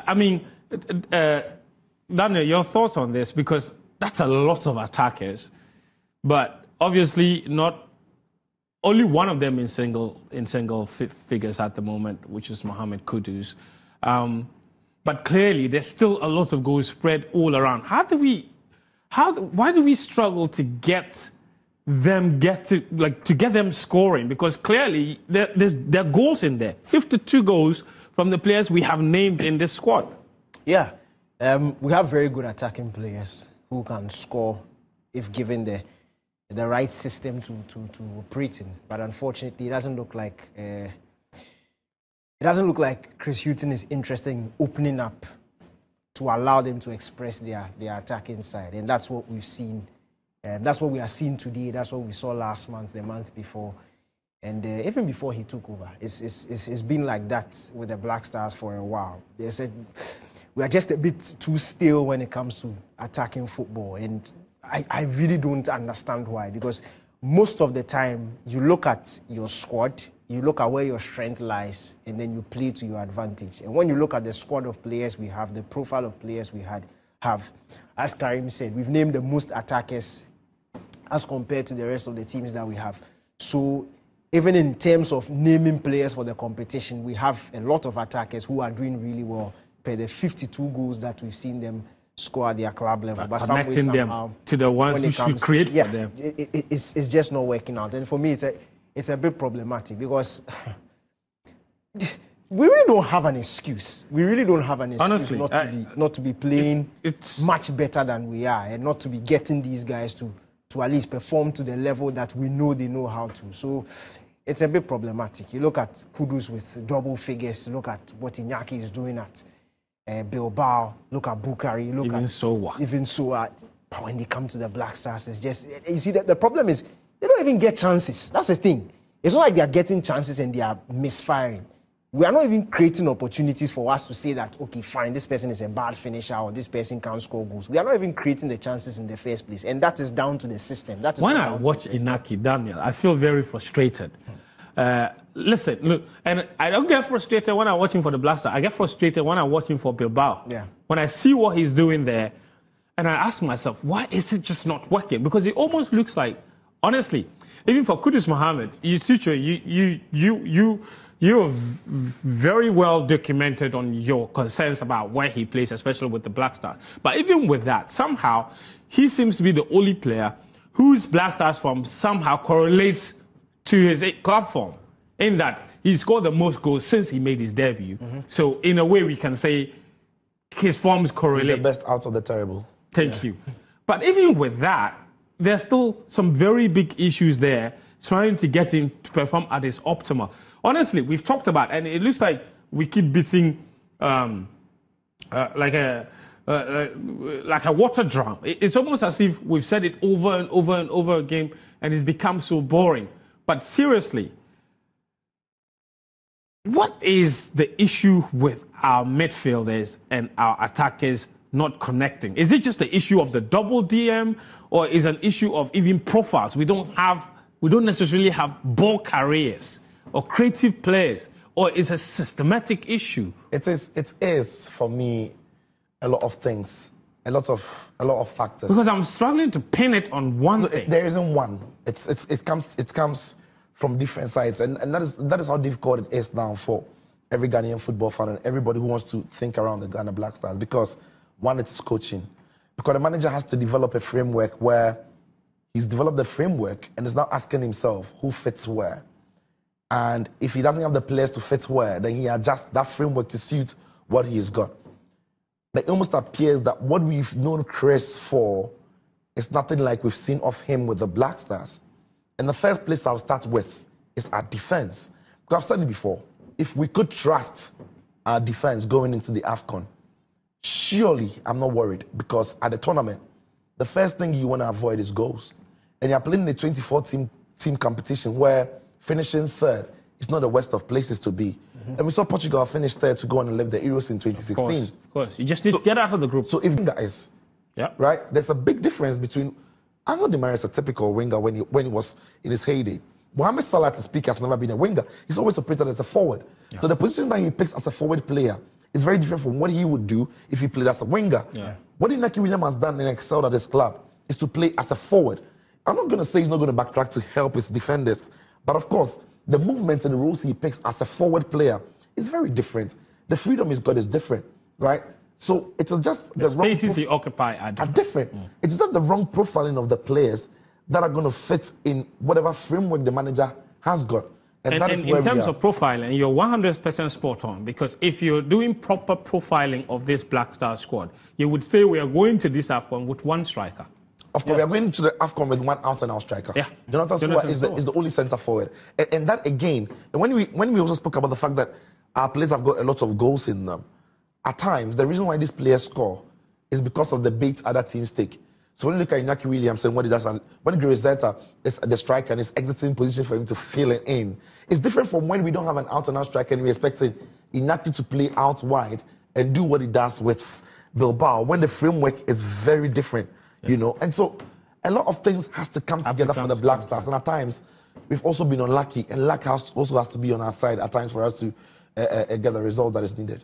I mean, Daniel, your thoughts on this? Because that's a lot of attackers, but obviously not only one of them in single figures at the moment, which is Mohamed Kudus. But clearly, there's still a lot of goals spread all around. Why do we struggle to get them scoring? Because clearly there are goals in there. 52 goals from the players we have named in this squad. Yeah, we have very good attacking players who can score if given the right system to operate in. But unfortunately, it doesn't look like Chris Hughton is interested in opening up to allow them to express their attacking side, and that's what we've seen. That's what we are seeing today. That's what we saw last month, the month before, and even before he took over. It's been like that with the Black Stars for a while. They said we are just a bit too still when it comes to attacking football, and I really don't understand why. Because most of the time, you look at your squad, you look at where your strength lies, and then you play to your advantage. And when you look at the squad of players we have, the profile of players we have, as Karim said, we've named the most attackers as compared to the rest of the teams that we have. So even in terms of naming players for the competition, we have a lot of attackers who are doing really well per the 52 goals that we've seen them score at their club level. But connecting them to the ones who should create for them. It's just not working out. And for me, it's a bit problematic because we really don't have an excuse. We really don't have an excuse. Honestly, not to be playing much better than we are, and not to be getting these guys to at least perform to the level that we know they know how to. So it's a bit problematic. You look at Kudus with double figures, look at what Iñaki is doing at Bilbao, look at Bukari, look even at Sowa. Even Sowa. But when they come to the Black Stars, it's just, you see, the problem is they don't even get chances. That's the thing. It's not like they are getting chances and they are misfiring. We are not even creating opportunities for us to say that, okay, fine, this person is a bad finisher or this person can't score goals. We are not even creating the chances in the first place. And that is down to the system. That is when I watch Iñaki, Daniel, I feel very frustrated. Listen, look, and I don't get frustrated when I'm watching for the Blaster. I get frustrated when I'm watching for Bilbao. Yeah. When I see what he's doing there, and I ask myself, why is it just not working? Because it almost looks like, honestly, even for Kudus Mohamed, you're very well documented on your concerns about where he plays, especially with the Black Stars. But even with that, somehow, he seems to be the only player whose Black Stars form somehow correlates to his club form, in that he scored the most goals since he made his debut. Mm-hmm. So, in a way, we can say his forms correlate. He's the best out of the terrible. Thank you. But even with that, there's still some very big issues there trying to get him to perform at his optimal. Honestly, we've talked about, and it looks like we keep beating like a water drum. It's almost as if we've said it over and over and over again, and it's become so boring. But seriously, what is the issue with our midfielders and our attackers not connecting? Is it just the issue of the double DM, or is it an issue of even profiles? We don't necessarily have ball carriers or creative players, or is a systematic issue? It is for me a lot of things, a lot of factors. Because I'm struggling to pin it on one thing. There isn't one. It comes from different sides, and that is how difficult it is now for every Ghanaian football fan and everybody who wants to think around the Ghana Black Stars. Because one, it is coaching. Because the manager has to develop a framework where he's developed the framework and is now asking himself who fits where. And if he doesn't have the players to fit where, then he adjusts that framework to suit what he's got. But it almost appears that what we've known Chris for is nothing like we've seen of him with the Black Stars. And the first place I'll start with is our defense. Because I've said it before, if we could trust our defense going into the AFCON, surely I'm not worried. Because at the tournament, the first thing you want to avoid is goals. And you're playing the 24-team competition where finishing third is not the worst of places to be. Mm-hmm. And we saw Portugal finish third to go on and live the Euros in 2016. Of course. You just need to get out of the group. So if guys, right, there's a big difference between Angel Di Maria is a typical winger when he was in his heyday. Mohamed Salah, to speak, has never been a winger. He's always operated as a forward. Yeah. So the position that he picks as a forward player is very different from what he would do if he played as a winger. What Inaki Williams has done and excelled at his club is to play as a forward. I'm not going to say he's not going to backtrack to help his defenders, but of course, the movements and the roles he picks as a forward player is very different. The freedom he's got is different, right? So it's just the spaces he occupies are different. It's just the wrong profiling of the players that are going to fit in whatever framework the manager has got. And that is where in terms of profiling, you're 100% spot on, because if you're doing proper profiling of this Black Star squad, you would say we are going to this AFCON with one striker. Of course, we are going to the AFCON with one out-and-out striker. Jonathan Soa is the only centre forward. And that again, when we also spoke about the fact that our players have got a lot of goals in them, at times, the reason why these players score is because of the bait other teams take. So when you look at Inaki Williams and what he does, and when Griselda is the striker and is exiting position for him to fill it in, it's different from when we don't have an out-and-out striker and we're expecting Inaki to play out wide and do what he does with Bilbao, when the framework is very different, you know. And so a lot of things has to come together for the Black Stars. And at times, we've also been unlucky, and luck also has to be on our side at times for us to get the result that is needed.